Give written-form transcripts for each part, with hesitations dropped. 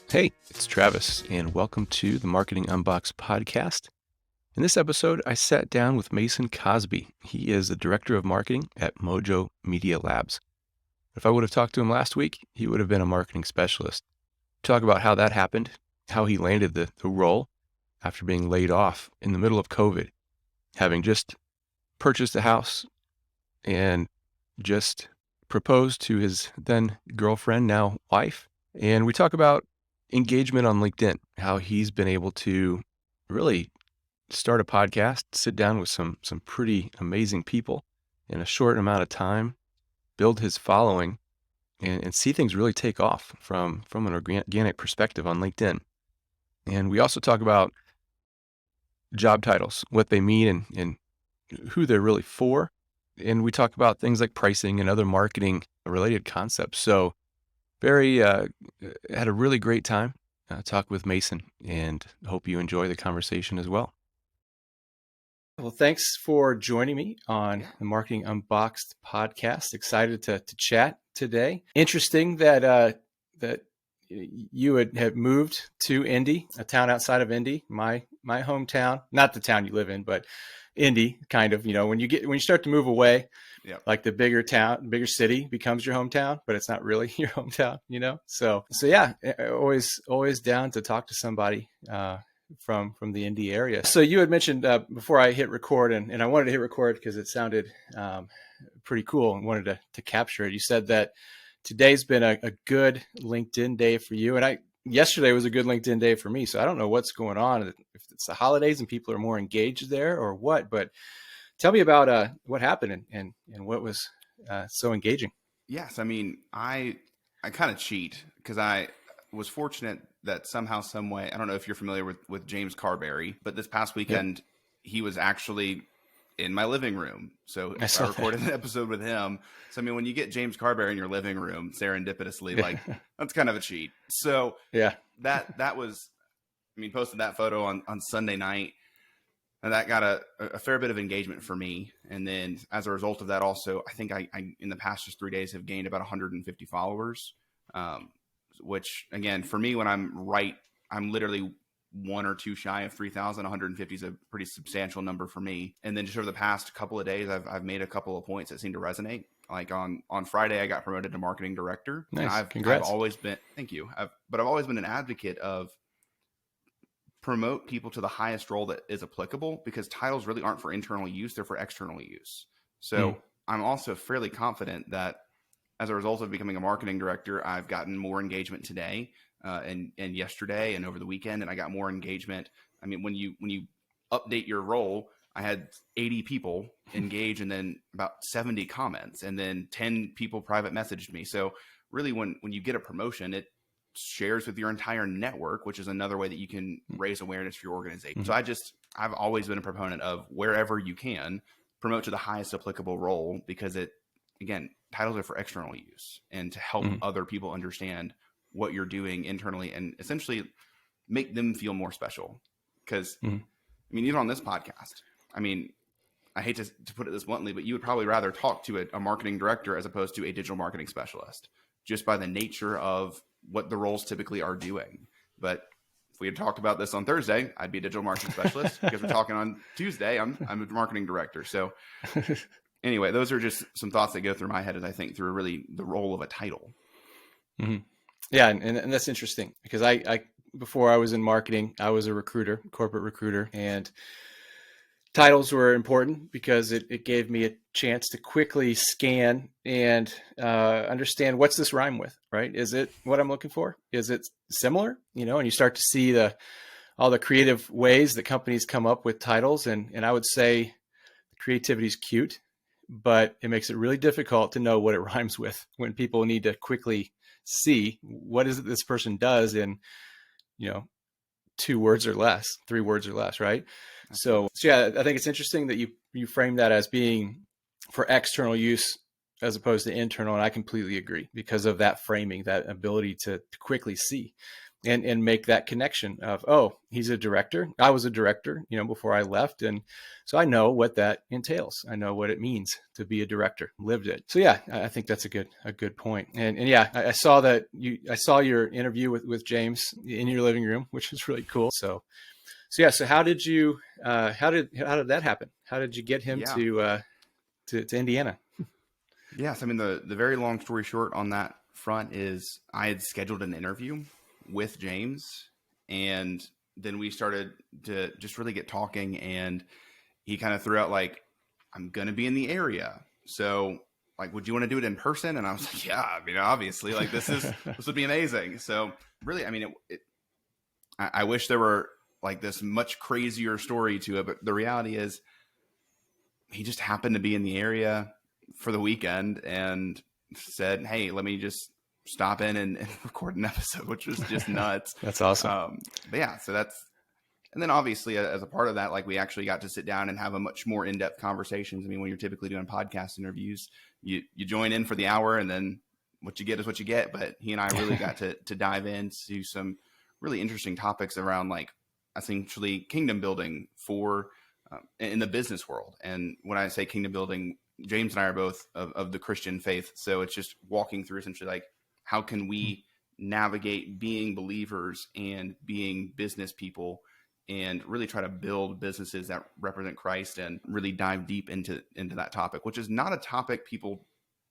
Hey, it's Travis, and welcome to the Marketing Unboxed podcast. In this episode, I sat down with Mason Cosby. He is the Director of Marketing at Mojo Media Labs. If I would have talked to him last week, he would have been a marketing specialist. Talk about how that happened, how he landed the role after being laid off in the middle of COVID, having just purchased a house and just proposed to his then girlfriend, now wife. And we talk about engagement on LinkedIn, how he's been able to really start a podcast, sit down with some pretty amazing people in a short amount of time, build his following, and see things really take off from an organic perspective on LinkedIn. And we also talk about job titles, what they mean and who they're really for. And we talk about things like pricing and other marketing related concepts. So had a really great time talking with Mason, and hope you enjoy the conversation as well. Well, thanks for joining me on the Marketing Unboxed podcast. Excited to chat today. Interesting that you have moved to Indy, a town outside of Indy, my hometown, not the town you live in, but Indy, kind of. When you start to move away. Yep. Like the bigger city becomes your hometown, but it's not really your hometown, So yeah, always down to talk to somebody from the Indy area. So you had mentioned before I hit record, and I wanted to hit record because it sounded pretty cool and wanted to capture it. You said that today's been a good LinkedIn day for you, and yesterday was a good LinkedIn day for me. So I don't know what's going on, if it's the holidays and people are more engaged there or what, but tell me about what happened and what was so engaging. Yes, I mean, I kind of cheat because I was fortunate that somehow, some way, I don't know if you're familiar with James Carberry, but this past weekend, He was actually in my living room. So I recorded an episode with him. So, I mean, when you get James Carberry in your living room, serendipitously, like that's kind of a cheat. So that was, posted that photo on Sunday night. And that got a fair bit of engagement for me. And then as a result of that, also, I think I in the past just 3 days have gained about 150 followers, which again, for me, when I'm literally one or two shy of 3,000. 150 is a pretty substantial number for me. And then just over the past couple of days, I've made a couple of points that seem to resonate. Like on Friday, I got promoted to marketing director. Nice. And Congrats. I've always been, thank you. But I've always been an advocate of promote people to the highest role that is applicable, because titles really aren't for internal use, they're for external use. So I'm also fairly confident that as a result of becoming a marketing director, I've gotten more engagement today and yesterday and over the weekend, and I got more engagement. I mean, when you update your role, I had 80 people engage and then about 70 comments, and then 10 people private messaged me. So really when you get a promotion, it shares with your entire network, which is another way that you can raise awareness for your organization. So I've always been a proponent of wherever you can promote to the highest applicable role, because again, titles are for external use and to help other people understand what you're doing internally and essentially make them feel more special. Because even on this podcast, I hate to put it this bluntly, but you would probably rather talk to a marketing director as opposed to a digital marketing specialist, just by the nature of what the roles typically are doing. But if we had talked about this on Thursday, I'd be a digital marketing specialist. Because we're talking on Tuesday, I'm a marketing director. So anyway, those are just some thoughts that go through my head as I think through really the role of a title. Yeah. And that's interesting, because I before I was in marketing, I was a recruiter, corporate recruiter, and titles were important because it gave me a chance to quickly scan and understand, what's this rhyme with, right? Is it what I'm looking for? Is it similar? And you start to see all the creative ways that companies come up with titles. And I would say creativity is cute, but it makes it really difficult to know what it rhymes with when people need to quickly see what is it this person does in, 2 words or less, 3 words or less, right? So yeah, I think it's interesting that you frame that as being for external use as opposed to internal. And I completely agree, because of that framing, that ability to quickly see. and make that connection of, oh, he's a director. I was a director, before I left. And so I know what that entails. I know what it means to be a director, lived it. So yeah, I think that's a good point. And yeah, I saw I saw your interview with James in your living room, which was really cool. So yeah, so how did how did that happen? How did you get him Yeah. to Indiana? Yes. I mean, the very long story short on that front is I had scheduled an interview with James, and then we started to just really get talking, and he kind of threw out like, I'm going to be in the area. So like, would you want to do it in person? And I was like, yeah, I mean, obviously like this would be amazing. So really, I mean, I wish there were like this much crazier story to it, but the reality is he just happened to be in the area for the weekend and said, hey, let me just stop in and record an episode, which was just nuts. That's awesome. But yeah, so and then obviously as a part of that, like we actually got to sit down and have a much more in-depth conversations. I mean, when you're typically doing podcast interviews, you join in for the hour and then what you get is what you get. But he and I really got to dive into some really interesting topics around like essentially kingdom building for in the business world. And when I say kingdom building, James and I are both of the Christian faith. So it's just walking through essentially like, how can we navigate being believers and being business people and really try to build businesses that represent Christ and really dive deep into that topic, which is not a topic people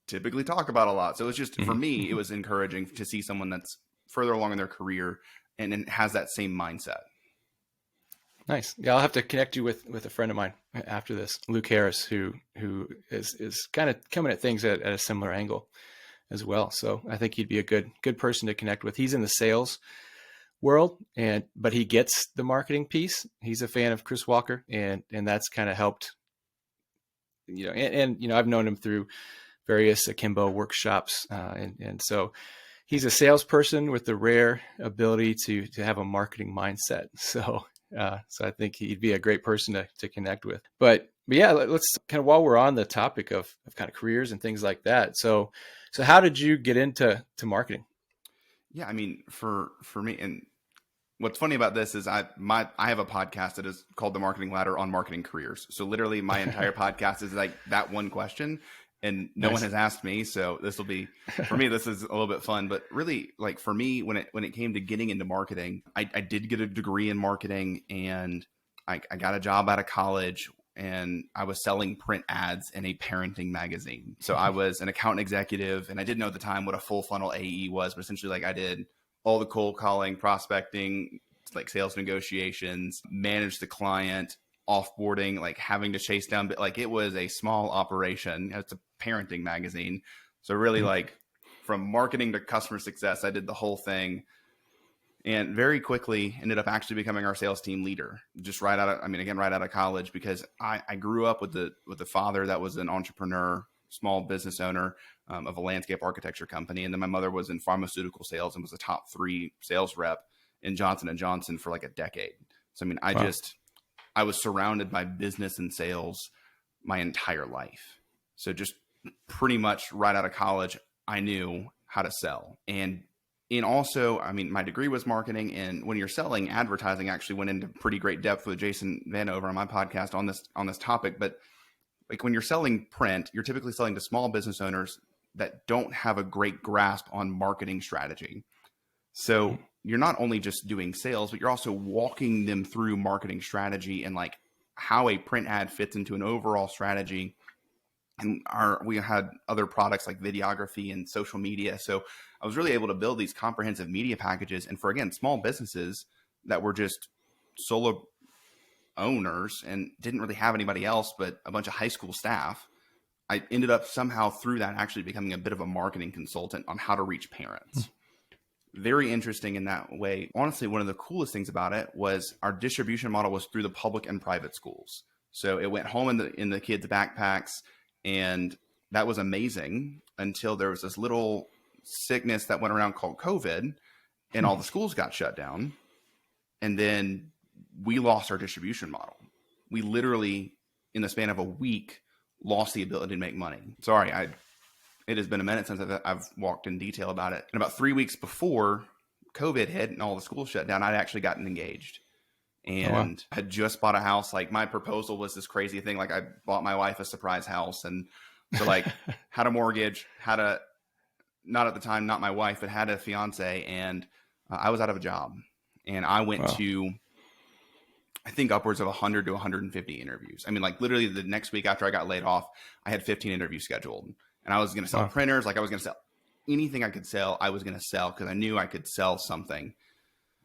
typically talk about a lot. So it's just, for me, it was encouraging to see someone that's further along in their career and has that same mindset. Nice. Yeah, I'll have to connect you with a friend of mine after this, Luke Harris, who is kind of coming at things at a similar angle as well. So I think he'd be a good person to connect with. He's in the sales world, but he gets the marketing piece. He's a fan of Chris Walker, and that's kind of helped. And I've known him through various Akimbo workshops, and so he's a salesperson with the rare ability to have a marketing mindset. So I think he'd be a great person to connect with. But yeah, let's kind of, while we're on the topic of kind of careers and things like that. So how did you get into marketing? Yeah, I mean, for me, and what's funny about this is I have a podcast that is called The Marketing Ladder on marketing careers. So literally my entire podcast is like that one question, and no one has asked me. So this will be, for me, this is a little bit fun, but really like for me, when it came to getting into marketing, I did get a degree in marketing, and I got a job out of college, and I was selling print ads in a parenting magazine. So I was an account executive, and I didn't know at the time what a full funnel AE was, but essentially like I did all the cold calling, prospecting, like sales negotiations, managed the client, offboarding, like having to chase down, but like it was a small operation. It's a parenting magazine. So really like from marketing to customer success, I did the whole thing. And very quickly ended up actually becoming our sales team leader, just right out of college, because I grew up with the father that was an entrepreneur, small business owner of a landscape architecture company. And then my mother was in pharmaceutical sales and was a top 3 sales rep in Johnson & Johnson for like a decade. So, I mean, I was surrounded by business and sales my entire life. So just pretty much right out of college, I knew how to sell. And also, I mean, my degree was marketing, and when you're selling, advertising actually went into pretty great depth with Jason Vanover on my podcast on this topic. But like when you're selling print, you're typically selling to small business owners that don't have a great grasp on marketing strategy. So you're not only just doing sales, but you're also walking them through marketing strategy and like how a print ad fits into an overall strategy. And we had other products like videography and social media. So I was really able to build these comprehensive media packages. And for, again, small businesses that were just solo owners and didn't really have anybody else but a bunch of high school staff, I ended up somehow through that actually becoming a bit of a marketing consultant on how to reach parents. Very interesting in that way. Honestly, one of the coolest things about it was our distribution model was through the public and private schools. So it went home in the kids' backpacks, and that was amazing until there was this little sickness that went around called COVID, and all the schools got shut down. And then we lost our distribution model. We literally, in the span of a week, lost the ability to make money. Sorry, it has been a minute since I've walked in detail about it. And about 3 weeks before COVID hit and all the schools shut down, I'd actually gotten engaged. Oh, wow. And I had just bought a house. Like my proposal was this crazy thing. Like I bought my wife a surprise house. And so like had a mortgage, not at the time, not my wife, but had a fiance. And I was out of a job. And I went Wow. to, I think upwards of 100 to 150 interviews. I mean, like literally the next week after I got laid off, I had 15 interviews scheduled. And I was going to sell Wow. printers. Like I was going to sell anything I could sell. I was going to sell because I knew I could sell something.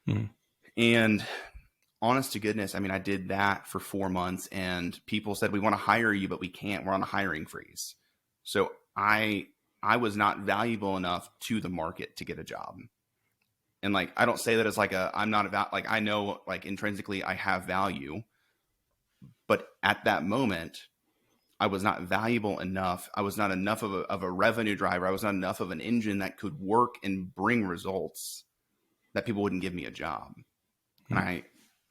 Mhm. And honest to goodness, I mean, I did that for 4 months and people said, we want to hire you, but we can't. We're on a hiring freeze. So I was not valuable enough to the market to get a job. And like, I don't say that as like I'm not about, like, I know like intrinsically I have value, but at that moment, I was not valuable enough. I was not enough of a revenue driver. I was not enough of an engine that could work and bring results that people wouldn't give me a job. And Mhm. I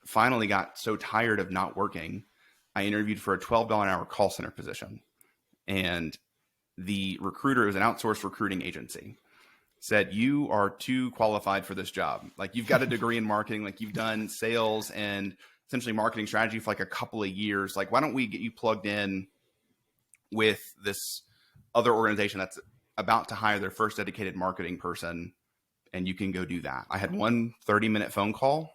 finally got so tired of not working, I interviewed for a $12 an hour call center position. And the recruiter, it was an outsourced recruiting agency, said, you are too qualified for this job. Like you've got a degree in marketing, like you've done sales and essentially marketing strategy for like a couple of years. Like, why don't we get you plugged in with this other organization that's about to hire their first dedicated marketing person, and you can go do that. I had one 30-minute phone call,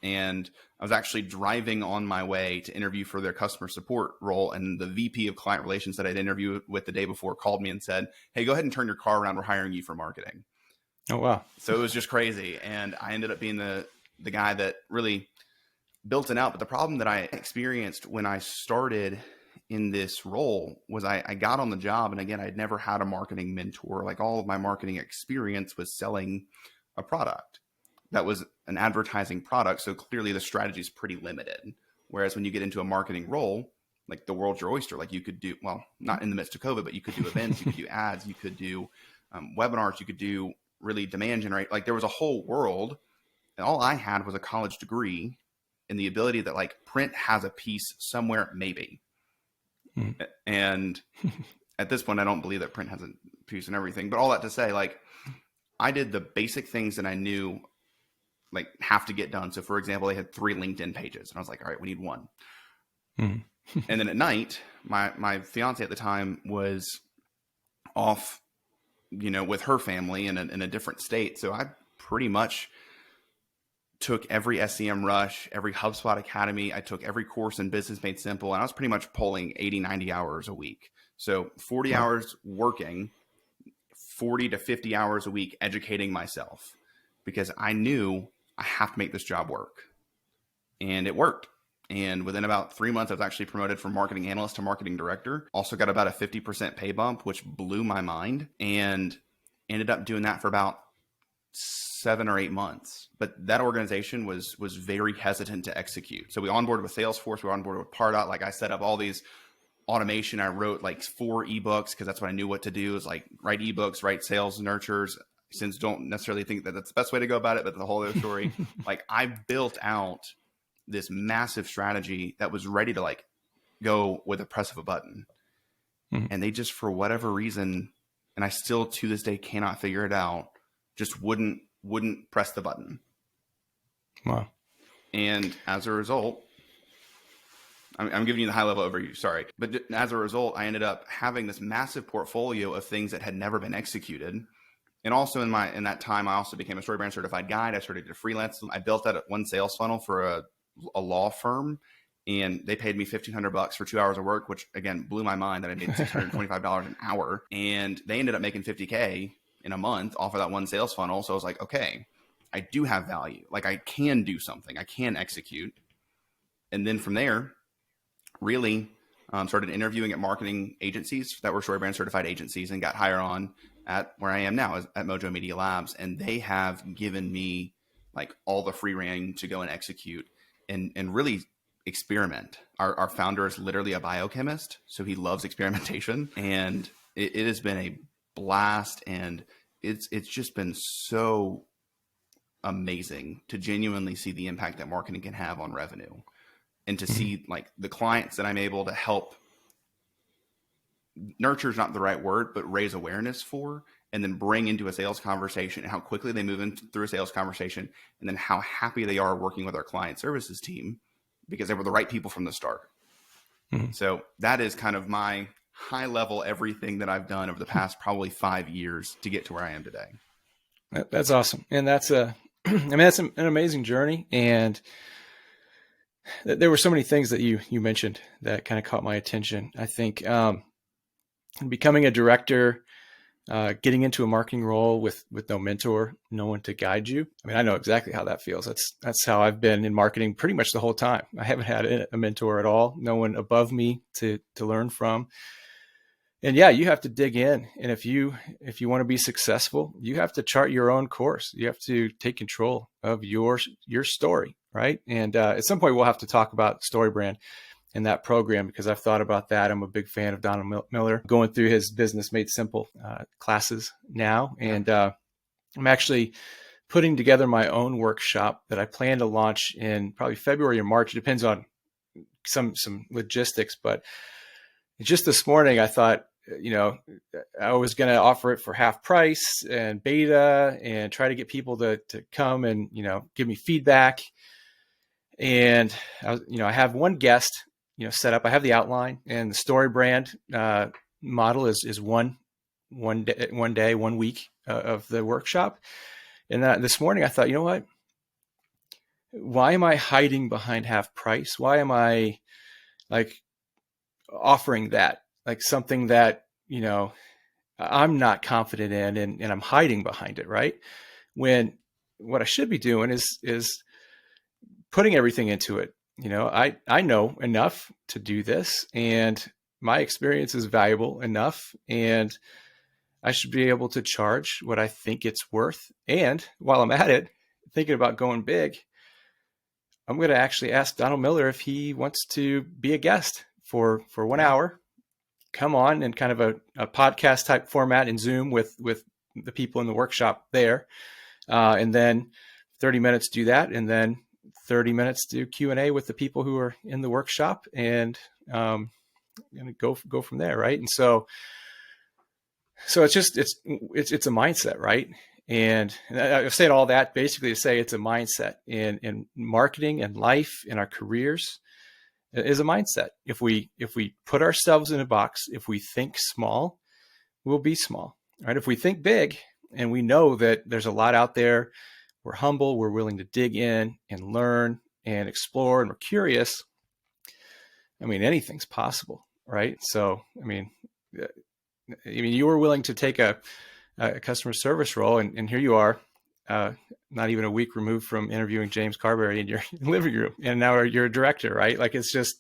and I was actually driving on my way to interview for their customer support role. And the VP of client relations that I'd interviewed with the day before called me and said, hey, go ahead and turn your car around. We're hiring you for marketing. Oh, wow. So it was just crazy. And I ended up being the guy that really built it out. But the problem that I experienced when I started in this role was I got on the job. And again, I'd never had a marketing mentor. Like all of my marketing experience was selling a product that was an advertising product. So clearly the strategy is pretty limited. Whereas when you get into a marketing role, like the world's your oyster. Like you could do, well, not in the midst of COVID, but you could do events, you could do ads, you could do webinars, you could do really demand generate. Like there was a whole world, and all I had was a college degree and the ability that like print has a piece somewhere, maybe. Mhm. And at this point, I don't believe that print has a piece in everything, but all that to say, like I did the basic things that I knew like have to get done. So for example, they had 3 LinkedIn pages and I was like, all right, we need 1. Mhm. And then at night, my fiance at the time was off, with her family in a different state. So I pretty much took every SEM Rush, every HubSpot Academy. I took every course in Business Made Simple, and I was pretty much pulling 80, 90 hours a week. So 40 Wow. hours working, 40 to 50 hours a week educating myself because I knew I have to make this job work. And it worked. And within about 3 months, I was actually promoted from marketing analyst to marketing director. Also got about a 50% pay bump, which blew my mind, and ended up doing that for about 7 or 8 months. But that organization was very hesitant to execute. So we onboarded with Salesforce, we onboarded with Pardot. Like I set up all these automation. I wrote like 4 ebooks because that's what I knew what to do, is like write ebooks, write sales nurtures. Since don't necessarily think that that's the best way to go about it, but the whole other story. Like I built out this massive strategy that was ready to like go with a press of a button. Mhm. And they just, for whatever reason, and I still to this day cannot figure it out, just wouldn't press the button. Wow. And as a result, I'm giving you the high level overview, sorry. But as a result, I ended up having this massive portfolio of things that had never been executed. And also in that time, I also became a StoryBrand certified guide. I started to freelance. I built that one sales funnel for a law firm, and they paid me $1,500 for 2 hours of work, which again blew my mind that I made $625 an hour. And they ended up making $50K in a month off of that one sales funnel. So I was like, okay, I do have value. Like I can do something. I can execute. And then from there, really started interviewing at marketing agencies that were StoryBrand certified agencies and got hired on at where I am now at Mojo Media Labs. And they have given me like all the free rein to go and execute and really experiment. Our founder is literally a biochemist, so he loves experimentation, and it has been a blast. And it's just been so amazing to genuinely see the impact that marketing can have on revenue, and to Mhm. see like the clients that I'm able to help nurture is not the right word, but raise awareness for, and then bring into a sales conversation, and how quickly they move in through a sales conversation, and then how happy they are working with our client services team because they were the right people from the start. Mhm. So that is kind of my high level everything that I've done over the past probably 5 years to get to where I am today. That's awesome. And that's I mean, that's an amazing journey. And there were so many things that you mentioned that kind of caught my attention. I think becoming a director, getting into a marketing role with no mentor, no one to guide you. I mean, I know exactly how that feels. That's how I've been in marketing pretty much the whole time. I haven't had a mentor at all, no one above me to learn from. And yeah, you have to dig in. And if you want to be successful, you have to chart your own course. You have to take control of your story, right? And at some point, we'll have to talk about StoryBrand in that program because I've thought about that. I'm a big fan of Donald Miller, going through his Business Made Simple classes now. And I'm actually putting together my own workshop that I plan to launch in probably February or March. It depends on some logistics, but just this morning, I thought, I was going to offer it for half price and beta and try to get people to come and, give me feedback. And I have one guest, set up. I have the outline, and the StoryBrand model is one day, 1 week of the workshop. And this morning I thought, you know what? Why am I hiding behind half price? Why am I offering that, something that, I'm not confident in, and I'm hiding behind it, right? When what I should be doing is putting everything into it. I know enough to do this, and my experience is valuable enough, and I should be able to charge what I think it's worth. And while I'm at it, thinking about going big, I'm going to actually ask Donald Miller if he wants to be a guest for 1 hour, come on in kind of a podcast type format in Zoom with the people in the workshop there. And then 30 minutes do that. And then 30 minutes do Q&A with the people who are in the workshop, and go from there. Right. And so it's just, it's a mindset, right? And I've said all that basically to say it's a mindset in marketing and life, in our careers. Is a mindset. If we put ourselves in a box, if we think small, we'll be small, right? If we think big and we know that there's a lot out there, we're humble, we're willing to dig in and learn and explore, and we're curious. I mean, anything's possible, right? So, I mean, you were willing to take a customer service role, and here you are, not even a week removed from interviewing James Carberry in your living room, and now you're a director, right? It's just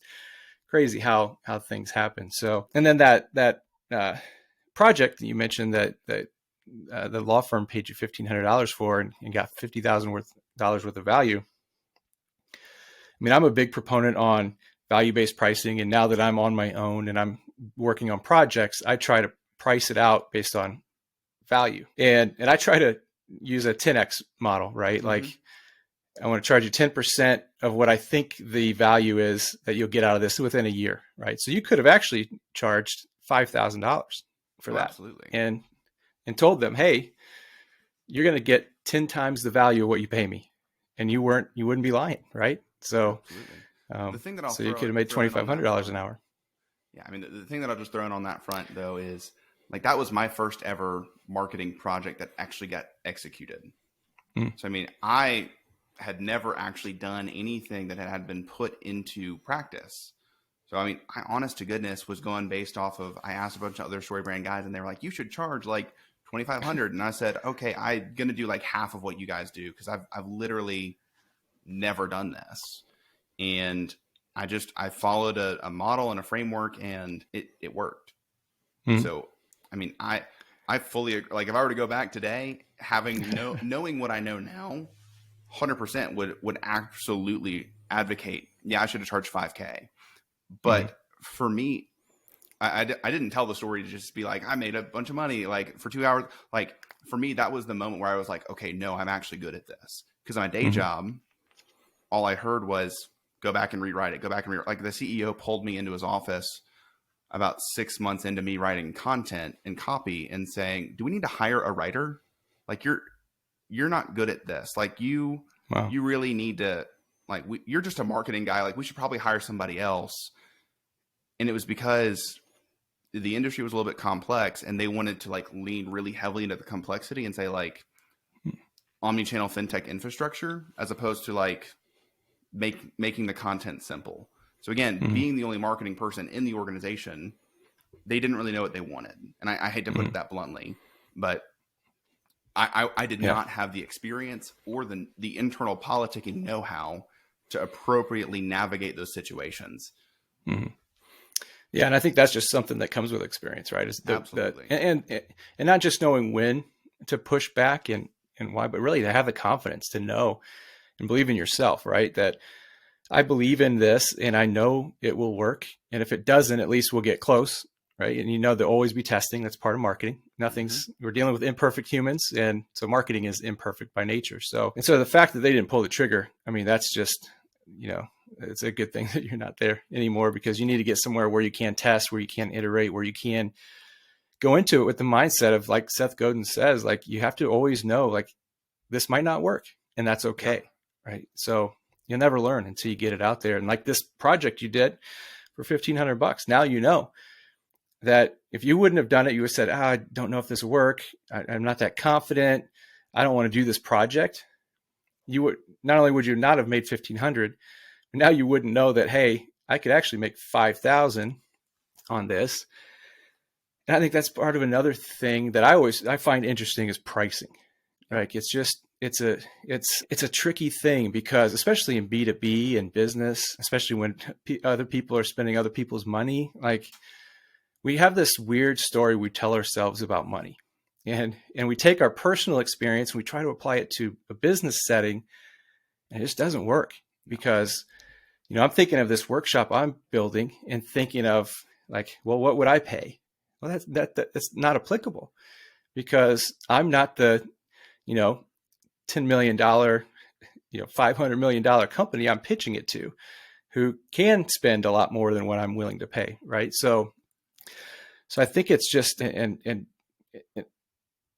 crazy how things happen. So, and then that project that you mentioned that the law firm paid you $1,500 for, and got $50,000 worth of value. I mean, I'm a big proponent on value-based pricing, and now that I'm on my own and I'm working on projects, I try to price it out based on value, and I try to use a 10x model, right? Mm-hmm. I want to charge you 10% of what I think the value is that you'll get out of this within a year, right? So you could have actually charged $5,000 for that. Absolutely. And told them, hey, you're going to get 10 times the value of what you pay me. And you wouldn't be lying, right? So, the thing that so you could have made $2,500 an hour. Yeah. I mean, the thing that I'll just throw in on that front though is that was my first ever marketing project that actually got executed. So, I mean, I had never actually done anything that had been put into practice. So, I mean, I honest to goodness was going based off of, I asked a bunch of other StoryBrand guys, and they were like, you should charge $2,500. And I said, okay, I'm going to do half of what you guys do, because I've literally never done this. And I followed a model and a framework, and it worked. So, I mean, I fully, if I were to go back today, knowing what I know now, 100% would absolutely advocate, yeah, I should have charged $5,000. But for me, I didn't tell the story to just be I made a bunch of money for 2 hours. For me, that was the moment where I was okay, no, I'm actually good at this. Because my day job, all I heard was go back and rewrite it. Go back and rewrite. The CEO pulled me into his office about 6 months into me writing content and copy and saying, do we need to hire a writer? Like you're not good at this. Like you Wow. really need to, like, you're just a marketing guy. Like we should probably hire somebody else. And it was because the industry was a little bit complex and they wanted to like lean really heavily into the complexity and say like omni-channel fintech infrastructure, as opposed to like making the content simple. So again, Mm-hmm. being the only marketing person in the organization, they didn't really know what they wanted. And I hate to put Mm-hmm. it that bluntly, but I did Yeah. not have the experience or the internal politicking know-how to appropriately navigate those situations. Mm-hmm. Yeah, and I think that's just something that comes with experience, right? Is Absolutely. and not just knowing when to push back and why, but really to have the confidence to know and believe in yourself, right? That I believe in this and I know it will work. And if it doesn't, at least we'll get close, right? And there'll always be testing. That's part of marketing. We're dealing with imperfect humans. And so marketing is imperfect by nature. So the fact that they didn't pull the trigger, I mean, that's just, it's a good thing that you're not there anymore, because you need to get somewhere where you can test, where you can iterate, where you can go into it with the mindset of, like Seth Godin says, like you have to always know, like, this might not work and that's okay. Yeah. Right. So you'll never learn until you get it out there. And like this project you did for $1,500, now you know that if you wouldn't have done it, you would have said, I don't know if this will work. I'm not that confident. I don't want to do this project. You would not only would you not have made 1,500, but now you wouldn't know that, hey, I could actually make 5,000 on this. And I think that's part of another thing that I find interesting is pricing. Right. It's a tricky thing, because especially in B2B and business, especially when other people are spending other people's money, like we have this weird story we tell ourselves about money, and we take our personal experience and we try to apply it to a business setting, and it just doesn't work, because, I'm thinking of this workshop I'm building and thinking of like, well, what would I pay? Well, that's not applicable, because I'm not the, $10 million, $500 million company I'm pitching it to, who can spend a lot more than what I'm willing to pay. Right. So I think it's just, and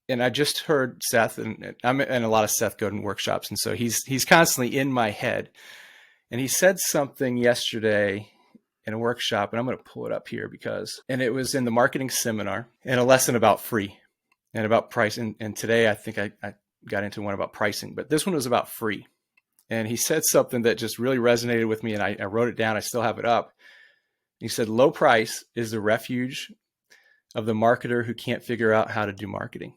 I just heard Seth, and I'm in a lot of Seth Godin workshops. And so he's constantly in my head, and he said something yesterday in a workshop, and I'm going to pull it up here and it was in the marketing seminar, and a lesson about free and about price. And today I think I got into one about pricing, but this one was about free. And he said something that just really resonated with me, and I wrote it down. I still have it up. He said, low price is the refuge of the marketer who can't figure out how to do marketing.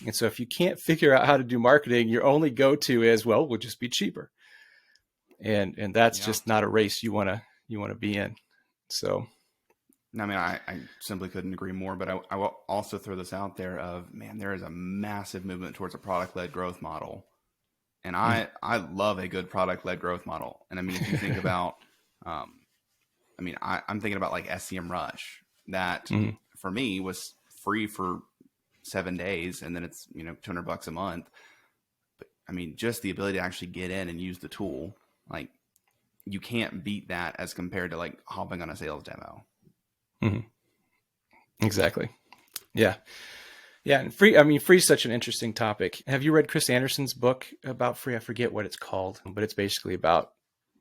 And so if you can't figure out how to do marketing, your only go-to is, well, we'll just be cheaper. And that's just not a race you want to be in. So I mean, I simply couldn't agree more, but I will also throw this out there of, man, there is a massive movement towards a product-led growth model. And I love a good product-led growth model. And I mean, if you think about, I'm thinking about like SEM Rush, that for me was free for 7 days, and then it's, $200 a month. But I mean, just the ability to actually get in and use the tool, like you can't beat that as compared to like hopping on a sales demo. Exactly. Yeah. Yeah. And free is such an interesting topic. Have you read Chris Anderson's book about free? I forget what it's called, but it's basically about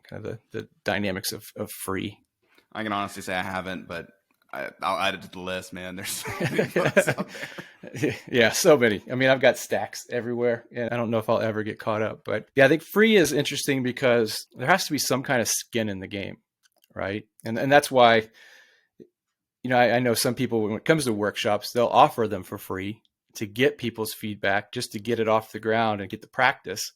kind of the dynamics of free. I can honestly say I haven't, but I'll add it to the list, man. There's so many books out there. Yeah, so many. I mean, I've got stacks everywhere, and I don't know if I'll ever get caught up. But yeah, I think free is interesting because there has to be some kind of skin in the game, right? And that's why, I know some people, when it comes to workshops, they'll offer them for free to get people's feedback, just to get it off the ground and get the practice.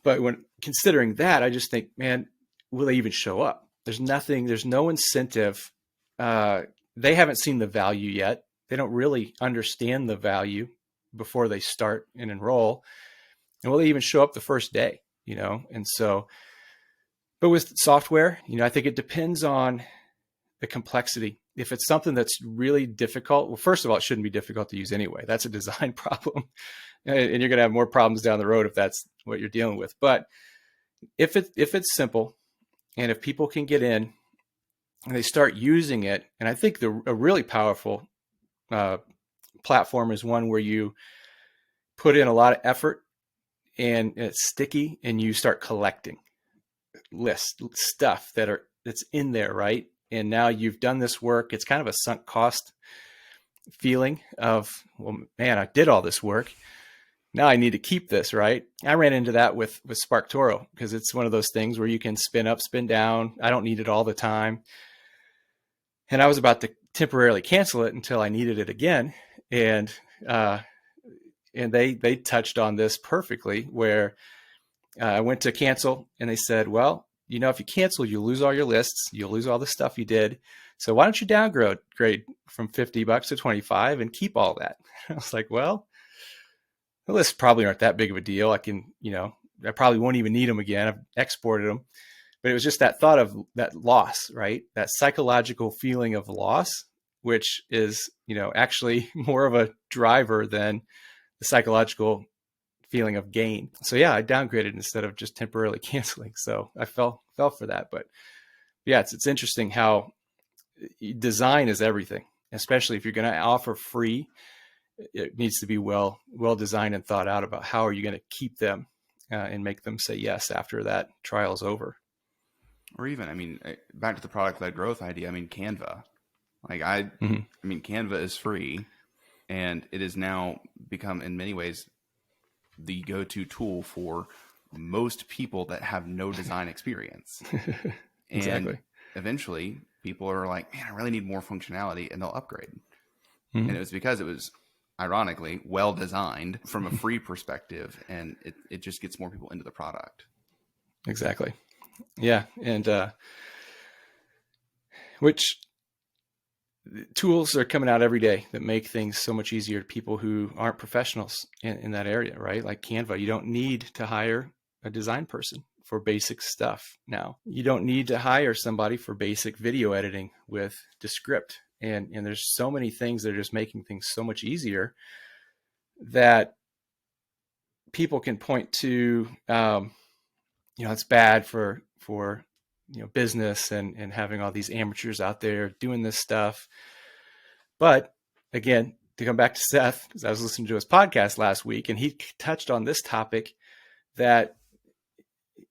But when considering that, I just think, man, will they even show up? There's no incentive. They haven't seen the value yet. They don't really understand the value before they start and enroll. And will they even show up the first day? And so, but with software, I think it depends on the complexity. If it's something that's really difficult, well, first of all, it shouldn't be difficult to use anyway. That's a design problem. And you're going to have more problems down the road if that's what you're dealing with. But if it's simple, and if people can get in and they start using it. And I think a really powerful uh, platform is one where you put in a lot of effort and it's sticky, and you start collecting stuff that's in there, right? And now you've done this work. It's kind of a sunk cost feeling of, well, man, I did all this work. Now I need to keep this, right? I ran into that with SparkToro, because it's one of those things where you can spin up, spin down. I don't need it all the time. And I was about to temporarily cancel it until I needed it again. And they touched on this perfectly, where I went to cancel and they said, well, if you cancel, you'll lose all your lists. You'll lose all the stuff you did. So why don't you downgrade from $50 to 25 and keep all that? I was like, well, the lists probably aren't that big of a deal. I can, I probably won't even need them again. I've exported them. But it was just that thought of that loss, right? That psychological feeling of loss, which is, actually more of a driver than the psychological feeling of gain. So yeah, I downgraded instead of just temporarily canceling. So I fell for that. But yeah, it's interesting how design is everything, especially if you're going to offer free. It needs to be well designed and thought out about how are you going to keep them and make them say yes after that trial is over. Or even, back to the product-led growth idea. Canva. Canva is free, and it has now become, in many ways, the go-to tool for most people that have no design experience. Exactly. And eventually people are like, man, I really need more functionality, and they'll upgrade. And it was because it was, ironically, well designed from a free perspective, and it just gets more people into the product. Exactly. Yeah. And which tools are coming out every day that make things so much easier to people who aren't professionals in that area, right? Like Canva. You don't need to hire a design person for basic stuff now. You don't need to hire somebody for basic video editing with Descript. And there's so many things that are just making things so much easier that people can point to, it's bad for business and having all these amateurs out there doing this stuff. But again, to come back to Seth, because I was listening to his podcast last week, and he touched on this topic, that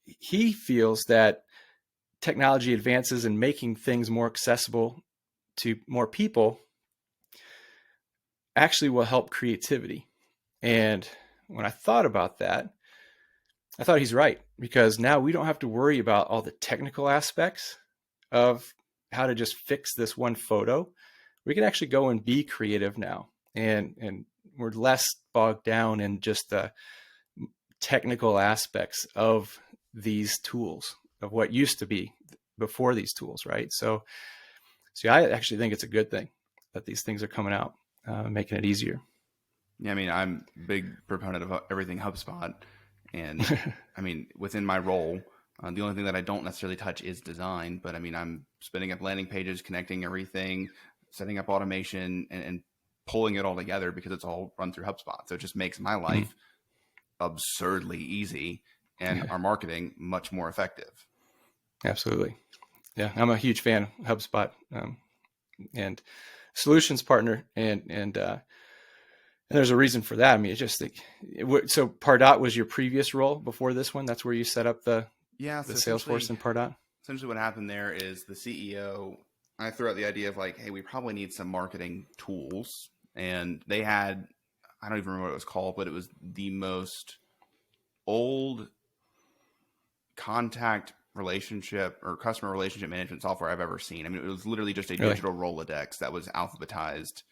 he feels that technology advances in making things more accessible to more people actually will help creativity. And when I thought about that, I thought he's right, because now we don't have to worry about all the technical aspects of how to just fix this one photo. We can actually go and be creative now, and we're less bogged down in just the technical aspects of these tools, of what used to be before these tools, right? So I actually think it's a good thing that these things are coming out, making it easier. Yeah, I'm a big proponent of everything HubSpot. And within my role, the only thing that I don't necessarily touch is design, but I'm spinning up landing pages, connecting everything, setting up automation, and pulling it all together, because it's all run through HubSpot. So it just makes my life absurdly easy and our marketing much more effective. Absolutely. Yeah. I'm a huge fan of HubSpot, and solutions partner. And there's a reason for that. It's just so Pardot was your previous role before this one. That's where you set up the Salesforce in Pardot. Essentially what happened there is the CEO, I threw out the idea of like, hey, we probably need some marketing tools. And they had, I don't even remember what it was called, but it was the most old contact relationship or customer relationship management software I've ever seen. It was literally just a digital Rolodex that was alphabetized,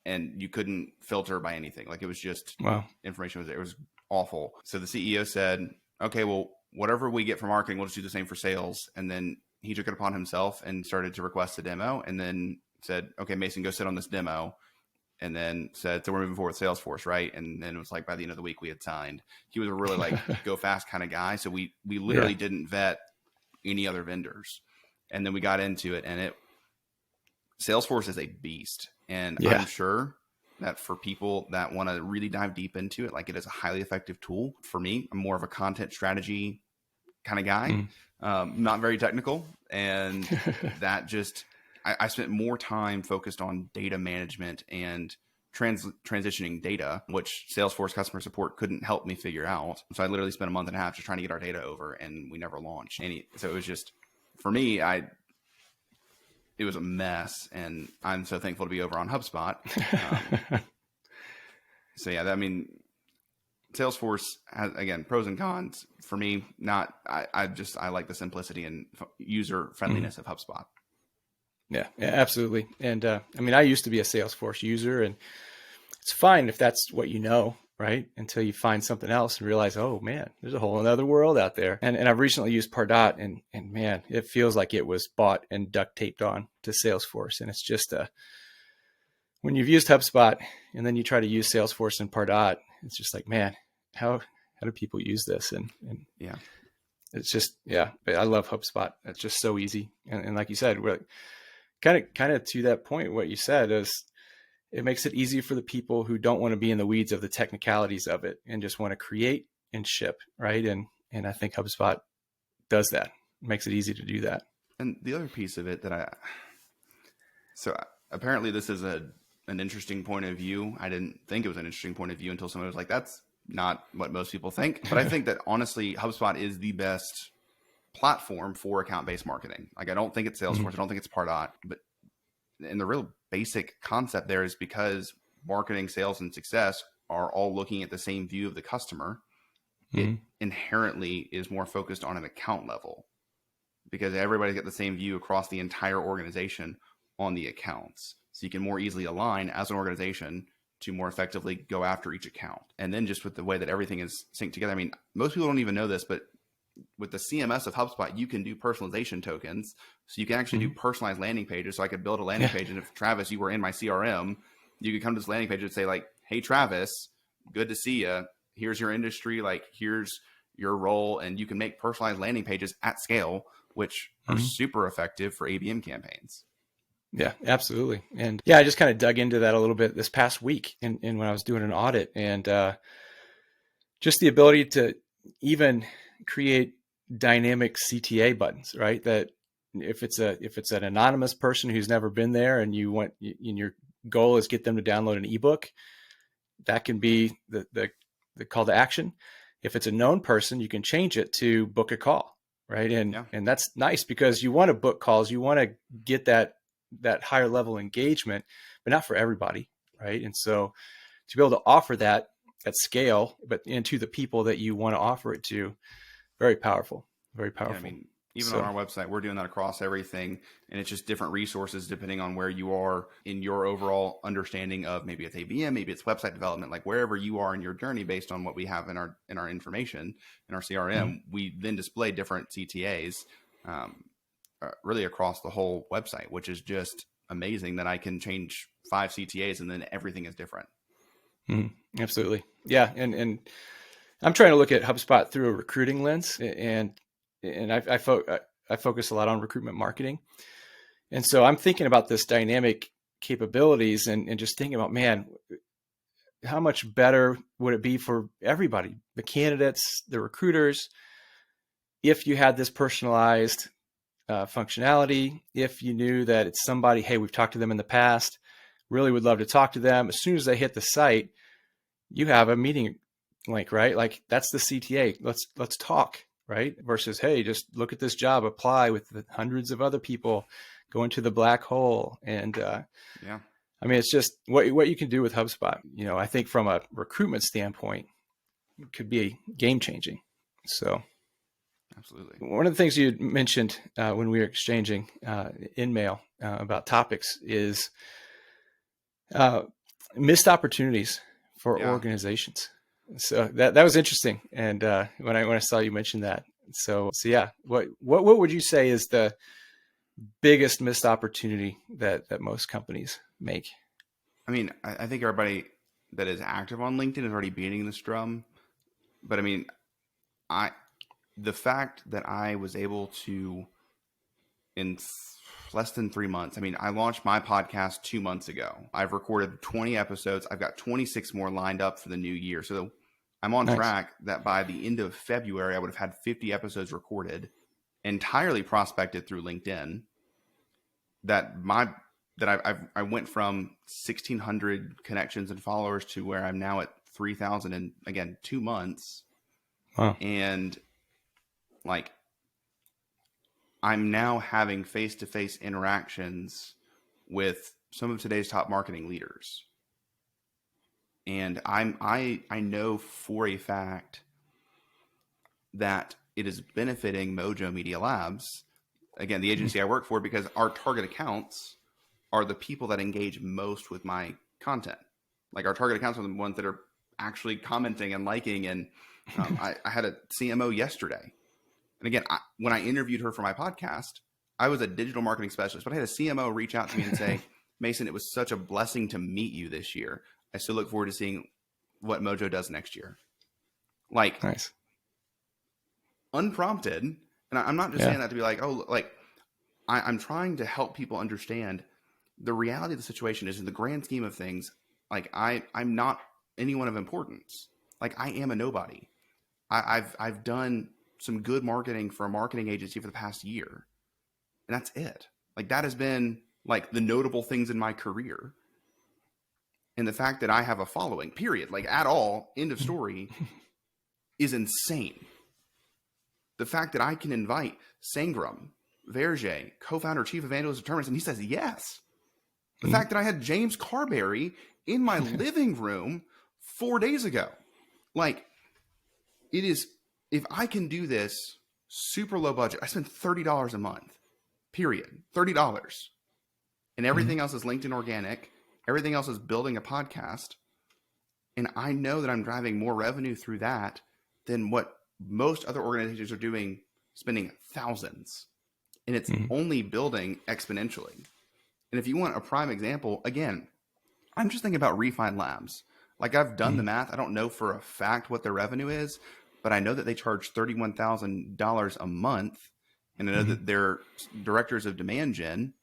and you couldn't filter by anything. Like, it was just information was there. It was awful. So the CEO said, okay, well, whatever we get from marketing, we'll just do the same for sales. And then he took it upon himself and started to request a demo, and then said, okay, Mason, go sit on this demo. And then said, so we're moving forward with Salesforce, right? And then it was like, by the end of the week, we had signed. He was a really like go fast kind of guy. So we literally didn't vet any other vendors. And then we got into it, and Salesforce is a beast. And I'm sure that for people that want to really dive deep into it, like, it is a highly effective tool. For me, I'm more of a content strategy kind of guy, Mm. not very technical. And that just, I spent more time focused on data management and transitioning data, which Salesforce customer support couldn't help me figure out. So I literally spent a month and a half just trying to get our data over, and we never launched any. So it was just, for me, it was a mess, and I'm so thankful to be over on HubSpot. So yeah, I mean, Salesforce has, again, pros and cons. For me, not. I like the simplicity and user friendliness of HubSpot. Yeah, absolutely. And I mean, I used to be a Salesforce user, and it's fine if that's what you know, right? Until you find something else and realize, oh man, there's a whole other world out there. And I've recently used Pardot, and man, it feels like it was bought and duct taped on to Salesforce. And it's just when you've used HubSpot and then you try to use Salesforce and Pardot, it's just like, man, how do people use this? And Yeah, it's just, yeah, I love HubSpot. It's just so easy. And like you said, we're kind of to that point, what you said is it makes it easy for the people who don't want to be in the weeds of the technicalities of it and just want to create and ship, right? And I think HubSpot does that. It makes it easy to do that. and the other piece of it that so apparently this is an interesting point of view. I didn't think it was an interesting point of view until somebody was like, that's not what most people think. But I think that honestly, HubSpot is the best platform for account-based marketing. Like, I don't think it's Salesforce. Mm-hmm. I don't think it's Pardot, but and the real basic concept there is because marketing, sales, and success are all looking at the same view of the customer. Mm-hmm. It inherently is more focused on an account level because everybody's got the same view across the entire organization on the accounts. So you can more easily align as an organization to more effectively go after each account. And then just with the way that everything is synced together, I mean, most people don't even know this, but with the CMS of HubSpot, you can do personalization tokens. So you can actually do personalized landing pages. So I could build a landing page. And if Travis, you were in my CRM, you could come to this landing page and say like, hey, Travis, good to see you. Here's your industry. Like, here's your role. And you can make personalized landing pages at scale, which are super effective for ABM campaigns. Yeah, absolutely. And yeah, I just kind of dug into that a little bit this past week and when I was doing an audit, and just the ability to even create dynamic CTA buttons, right? That if it's an anonymous person who's never been there and your goal is get them to download an ebook, that can be the call to action. If it's a known person, you can change it to book a call, right? And that's nice because you want to book calls, you want to get that higher level engagement, but not for everybody, right? And so to be able to offer that at scale, but into the people that you want to offer it to, very powerful, very powerful. Yeah, I mean, even on our website, we're doing that across everything, and it's just different resources depending on where you are in your overall understanding of maybe it's ABM, maybe it's website development, like wherever you are in your journey based on what we have in our information in our CRM, we then display different CTAs really across the whole website, which is just amazing that I can change 5 CTAs and then everything is different. Absolutely. Yeah. And I'm trying to look at HubSpot through a recruiting lens, and I focus a lot on recruitment marketing. And so I'm thinking about this dynamic capabilities and just thinking about, man, how much better would it be for everybody, the candidates, the recruiters, if you had this personalized functionality, if you knew that it's somebody, hey, we've talked to them in the past, really would love to talk to them. As soon as they hit the site, you have a meeting link, right? Like that's the CTA. Let's talk, right? Versus, hey, just look at this job, apply with the hundreds of other people, go into the black hole. And I mean, it's just what you can do with HubSpot. You know, I think from a recruitment standpoint, it could be game changing. So absolutely. One of the things you mentioned when we were exchanging in mail about topics is missed opportunities for organizations. So that was interesting. And when I saw you mention that, so yeah, what would you say is the biggest missed opportunity that most companies make? I mean, I think everybody that is active on LinkedIn is already beating this drum, but I mean, the fact that I was able to, in less than 3 months, I mean, I launched my podcast 2 months ago. I've recorded 20 episodes. I've got 26 more lined up for the new year. So I'm on Nice. track that by the end of February, I would have had 50 episodes recorded, entirely prospected through LinkedIn. I went from 1,600 connections and followers to where I'm now at 3,000 in, again, 2 months. Wow. And like, I'm now having face-to-face interactions with some of today's top marketing leaders. And I know for a fact that it is benefiting Mojo Media Labs, again, the agency I work for, because our target accounts are the people that engage most with my content. Like, our target accounts are the ones that are actually commenting and liking. And I had a CMO yesterday. And again, when I interviewed her for my podcast, I was a digital marketing specialist, but I had a CMO reach out to me and say, Mason, it was such a blessing to meet you this year. I still look forward to seeing what Mojo does next year. Like, Nice. unprompted. And I'm not just Yeah. saying that to be like, oh, like, I'm trying to help people understand the reality of the situation is, in the grand scheme of things, like, I'm not anyone of importance. Like, I am a nobody. I've done some good marketing for a marketing agency for the past year, and that's it. Like, that has been like the notable things in my career. And the fact that I have a following, period, like, at all, end of story, is insane. The fact that I can invite Sangram Verge, co-founder, chief evangelist of Terminus, and he says yes. The fact that I had James Carberry in my living room 4 days ago. Like, it is, if I can do this super low budget, I spend $30 a month, period, $30. And everything else is LinkedIn organic. Everything else is building a podcast. And I know that I'm driving more revenue through that than what most other organizations are doing, spending thousands. And it's only building exponentially. And if you want a prime example, again, I'm just thinking about Refine Labs. Like, I've done the math. I don't know for a fact what their revenue is, but I know that they charge $31,000 a month. And I know that their directors of demand gen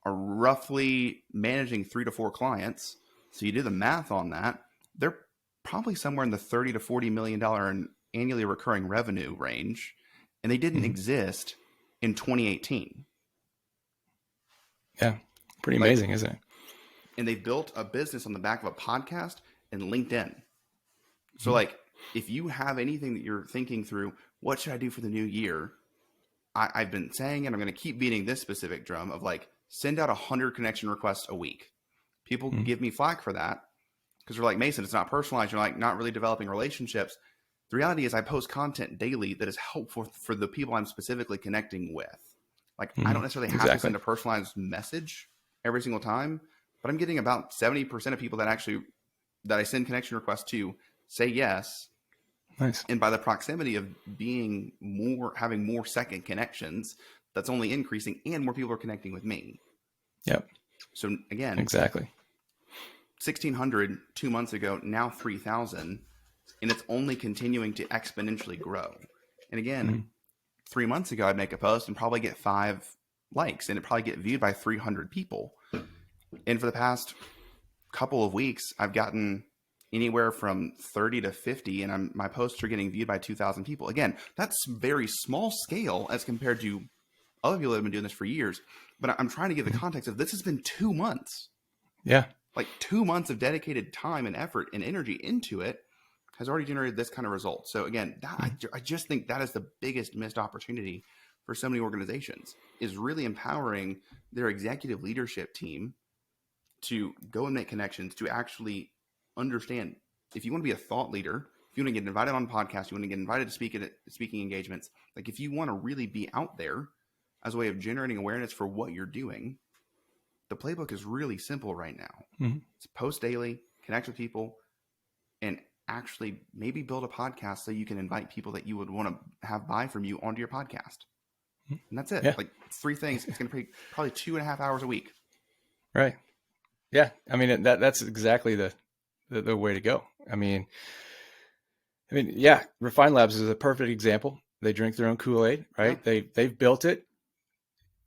are roughly managing 3 to 4 clients. So you do the math on that, they're probably somewhere in the $30 to $40 million annually recurring revenue range. And they didn't exist in 2018. Yeah. Pretty Like, amazing, isn't it? and they built a business on the back of a podcast and LinkedIn. So like, if you have anything that you're thinking through, what should I do for the new year? I've been saying, and I'm going to keep beating this specific drum of like, send out 100 connection requests a week. People give me flack for that because they're like, Mason, it's not personalized. You're like not really developing relationships. The reality is I post content daily that is helpful for the people I'm specifically connecting with. Like, I don't necessarily have to send a personalized message every single time, but I'm getting about 70% of people that I send connection requests to say yes. Nice. And by the proximity of having more second connections, that's only increasing, and more people are connecting with me. Yep. So again, Exactly. 1,600 2 months ago, now 3,000, and it's only continuing to exponentially grow. And again, 3 months ago, I'd make a post and probably get 5 likes, and it'd probably get viewed by 300 people. And for the past couple of weeks, I've gotten anywhere from 30 to 50, and my posts are getting viewed by 2,000 people. Again, that's very small scale as compared to other people that have been doing this for years. But I'm trying to give the context of this has been 2 months. Yeah. Like 2 months of dedicated time and effort and energy into it has already generated this kind of result. So again, I just think that is the biggest missed opportunity for so many organizations, is really empowering their executive leadership team to go and make connections, to actually understand, if you want to be a thought leader, if you want to get invited on podcasts, you want to get invited to speak at speaking engagements, like if you want to really be out there as a way of generating awareness for what you're doing, the playbook is really simple right now. It's post daily, connect with people, and actually maybe build a podcast so you can invite people that you would want to have buy from you onto your podcast. And that's it. Yeah. Like 3 things. It's going to take probably 2.5 hours a week. Right. Yeah. I mean, that's exactly the way to go. I mean, yeah, Refine Labs is a perfect example. They drink their own Kool-Aid, right? Yeah. They've built it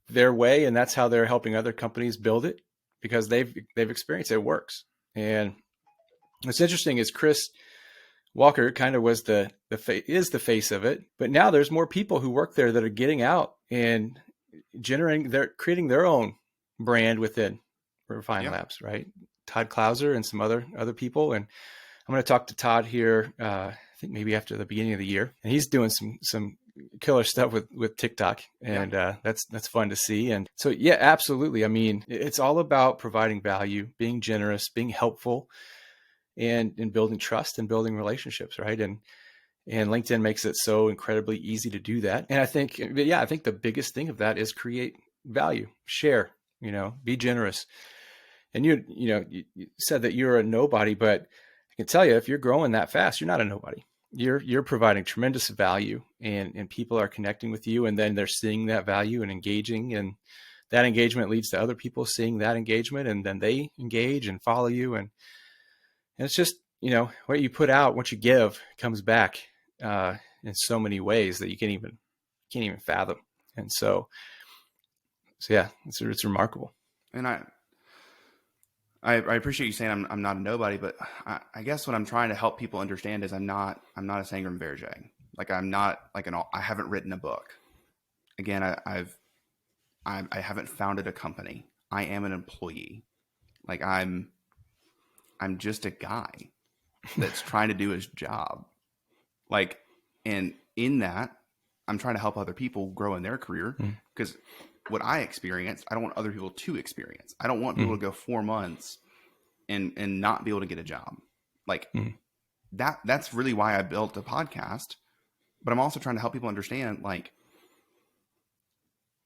their way, and that's how they're helping other companies build it, because they've experienced it works. And what's interesting is Chris Walker kind of was is the face of it, but now there's more people who work there that are getting out and creating their own brand within Refine Yeah. Labs, right? Todd Clauser and some other people, and I'm going to talk to Todd here. I think maybe after the beginning of the year, and he's doing some killer stuff with TikTok, Yeah. and that's fun to see. And so, yeah, absolutely. I mean, it's all about providing value, being generous, being helpful, and building trust and building relationships, right? And LinkedIn makes it so incredibly easy to do that. And I think the biggest thing of that is create value, share, be generous. And you said that you're a nobody, but I can tell you, if you're growing that fast, you're not a nobody. You're providing tremendous value, and people are connecting with you, and then they're seeing that value and engaging, and that engagement leads to other people seeing that engagement, and then they engage and follow you. And it's just, what you put out, what you give comes back in so many ways that you can't even fathom. And so yeah, it's remarkable. And I appreciate you saying I'm not a nobody, but I guess what I'm trying to help people understand is I'm not a Sangram Verjay. Like I'm not like I haven't written a book. Again, I haven't founded a company. I am an employee. Like I'm just a guy that's trying to do his job. Like, and in that, I'm trying to help other people grow in their career, because what I experienced, I don't want other people to experience. I don't want people to go 4 months and not be able to get a job. Like that's really why I built a podcast. But I'm also trying to help people understand, like,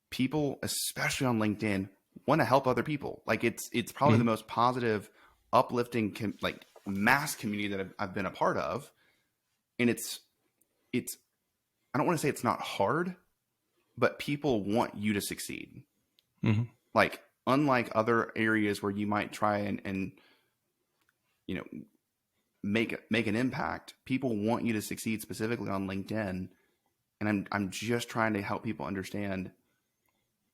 people, especially on LinkedIn, want to help other people. Like it's probably the most positive, uplifting, like mass community that I've been a part of. And it's, I don't want to say it's not hard, but people want you to succeed. Like, unlike other areas where you might try and make an impact, people want you to succeed, specifically on LinkedIn. And I'm just trying to help people understand,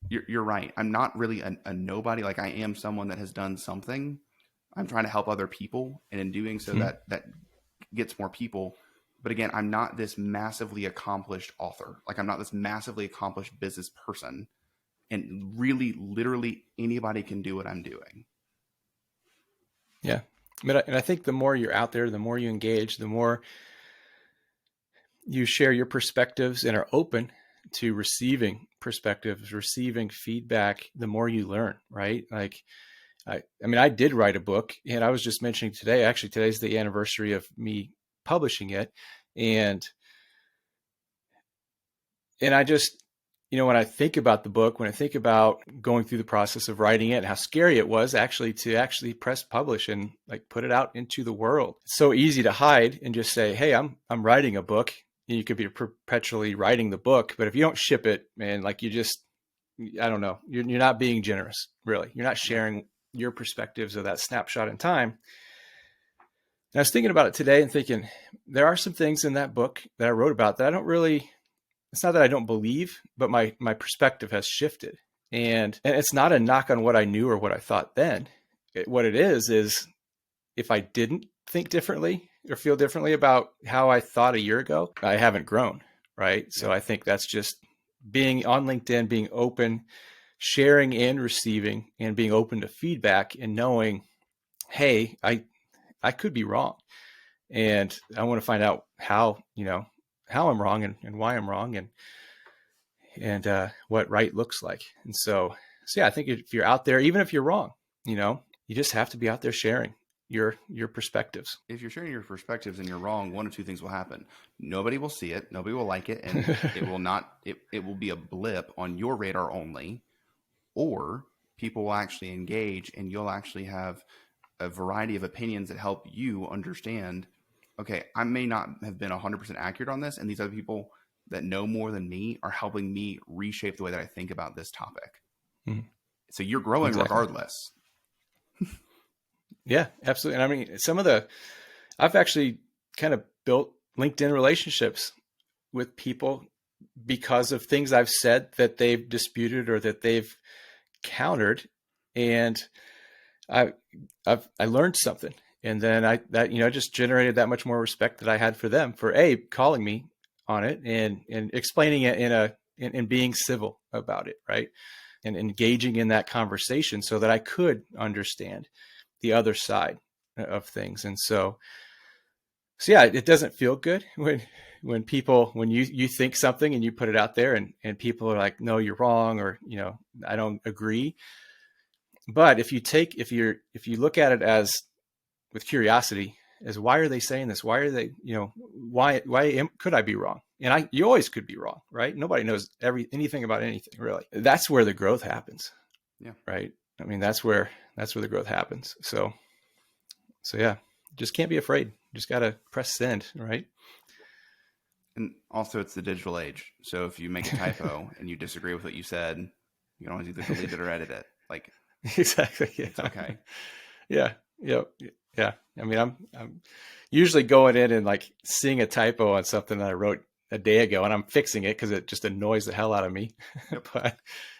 you're right. I'm not really a nobody. Like, I am someone that has done something. I'm trying to help other people, and in doing so, that gets more people. But again, I'm not this massively accomplished author. Like, I'm not this massively accomplished business person. And really, literally anybody can do what I'm doing. Yeah. And I think the more you're out there, the more you engage, the more you share your perspectives and are open to receiving perspectives, receiving feedback, the more you learn, right? Like, I mean, I did write a book, and I was just mentioning today, actually, today's the anniversary of me publishing it. And I just, when I think about the book, when I think about going through the process of writing it and how scary it was to press publish and like put it out into the world. It's so easy to hide and just say, hey, I'm writing a book. You could be perpetually writing the book, but if you don't ship it, man, like I don't know, you're not being generous, really. You're not sharing your perspectives of that snapshot in time. And I was thinking about it today and thinking, there are some things in that book that I wrote about that I don't really, it's not that I don't believe, but my perspective has shifted. And it's not a knock on what I knew or what I thought then. What it is if I didn't think differently or feel differently about how I thought a year ago, I haven't grown, right? Yeah. So I think that's just being on LinkedIn, being open, sharing and receiving, and being open to feedback, and knowing, hey, I could be wrong. And I want to find out how I'm wrong and why I'm wrong, and what right looks like. And so yeah, I think if you're out there, even if you're wrong, you just have to be out there sharing your perspectives. If you're sharing your perspectives and you're wrong, one of two things will happen. Nobody will see it. Nobody will like it. And it will not, it will be a blip on your radar only, or people will actually engage, and you'll actually have a variety of opinions that help you understand, okay, I may not have been 100% accurate on this, and these other people that know more than me are helping me reshape the way that I think about this topic. So you're growing regardless. Yeah, absolutely. And I mean, I've actually kind of built LinkedIn relationships with people because of things I've said that they've disputed or that they've countered. And I learned something. And then that just generated that much more respect that I had for them for calling me on it and explaining it in being civil about it, right? And engaging in that conversation so that I could understand the other side of things. And so yeah, it doesn't feel good when you think something and you put it out there and people are like, no, you're wrong, or, I don't agree. But if you look at it as with curiosity, as why are they saying this? Why are they, why could I be wrong? And you always could be wrong, right? Nobody knows anything about anything, really. That's where the growth happens. Yeah. Right. I mean, that's where the growth happens. So yeah, just can't be afraid. Just got to press send, right? And also, it's the digital age. So if you make a typo and you disagree with what you said, you can always either delete it or edit it. Like, exactly. Yeah. It's okay. Yeah. Yep. Yeah. I mean, I'm usually going in and like seeing a typo on something that I wrote a day ago, and I'm fixing it because it just annoys the hell out of me. Yep. But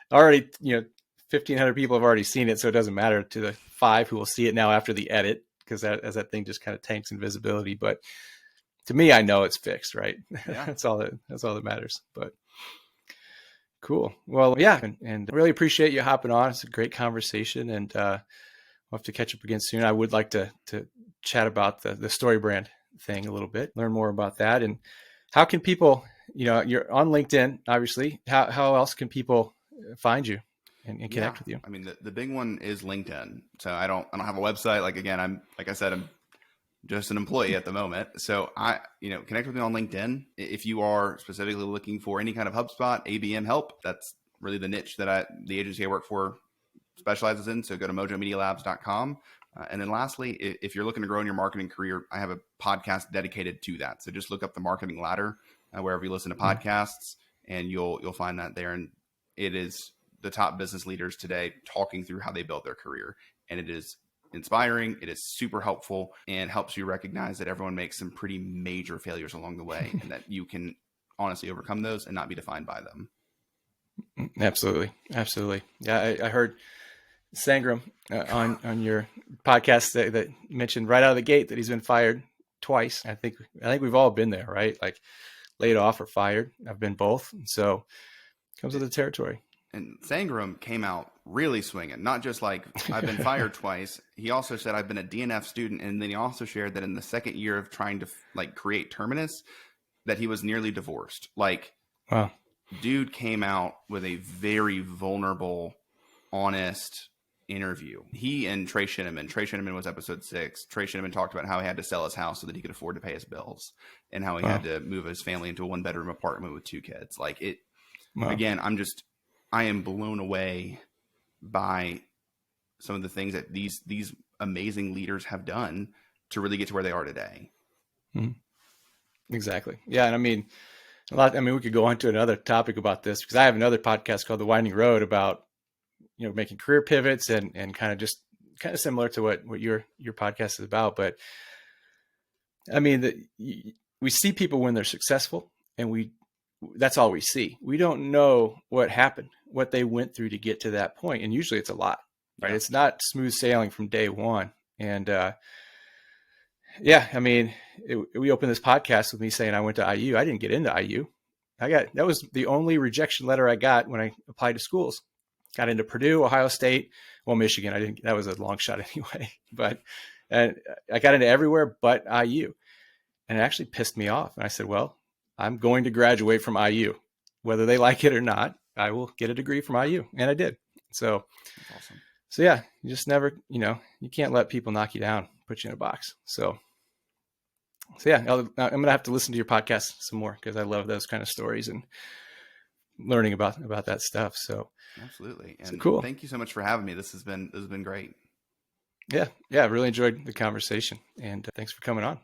already, 1,500 people have already seen it, so it doesn't matter to the 5 who will see it now after the edit, because that thing just kind of tanks in visibility. But to me, I know it's fixed, right? Yeah. That's all that matters. But cool. Well, yeah, and really appreciate you hopping on. It's a great conversation, and we'll have to catch up again soon. I would like to chat about the story brand thing a little bit, learn more about that, and how can people, you're on LinkedIn, obviously. How else can people find you and connect with you? I mean, the big one is LinkedIn. So I don't have a website. Like, again, I'm just an employee at the moment. So connect with me on LinkedIn. If you are specifically looking for any kind of HubSpot, ABM help, that's really the niche that the agency I work for specializes in. So go to mojomedialabs.com. And then lastly, if you're looking to grow in your marketing career, I have a podcast dedicated to that. So just look up the Marketing Ladder wherever you listen to podcasts, and you'll find that there. And it is the top business leaders today talking through how they built their career. And it is inspiring. It is super helpful and helps you recognize that everyone makes some pretty major failures along the way and that you can honestly overcome those and not be defined by them. Absolutely. Absolutely. Yeah. I heard Sangram on your podcast that mentioned right out of the gate that he's been fired twice. I think we've all been there, right? Like laid off or fired. I've been both. So it comes with the territory. And Sangram came out really swinging, not just like I've been fired twice. He also said I've been a DNF student. And then he also shared that in the second year of trying to create Terminus, that he was nearly divorced. Like, wow. Dude came out with a very vulnerable, honest interview. He and Trey Shinneman was episode 6. Trey Shinneman talked about how he had to sell his house so that he could afford to pay his bills, and how he had to move his family into a 1-bedroom apartment with 2 kids. Like it, again, I am blown away by some of the things that these amazing leaders have done to really get to where they are today. Mm-hmm. Exactly. Yeah. And I mean, we could go on to another topic about this, because I have another podcast called The Winding Road about, making career pivots and kind of similar to what your podcast is about. But I mean, we see people when they're successful, and that's all we see. We don't know what happened, what they went through to get to that point. And usually it's a lot, right? Yeah. It's not smooth sailing from day one. And, I mean, we opened this podcast with me saying I went to IU. I didn't get into IU. That was the only rejection letter I got when I applied to schools. Got into Purdue, Ohio State, Michigan. I didn't. That was a long shot anyway. But I got into everywhere but IU, and it actually pissed me off. And I said, "Well, I'm going to graduate from IU, whether they like it or not. I will get a degree from IU," and I did. So, that's awesome. So yeah, you just never, you can't let people knock you down, put you in a box. So yeah, I'm going to have to listen to your podcast some more, because I love those kind of stories and learning about that stuff. So absolutely. And so cool. Thank you so much for having me. This has been great. Yeah. I really enjoyed the conversation, and thanks for coming on.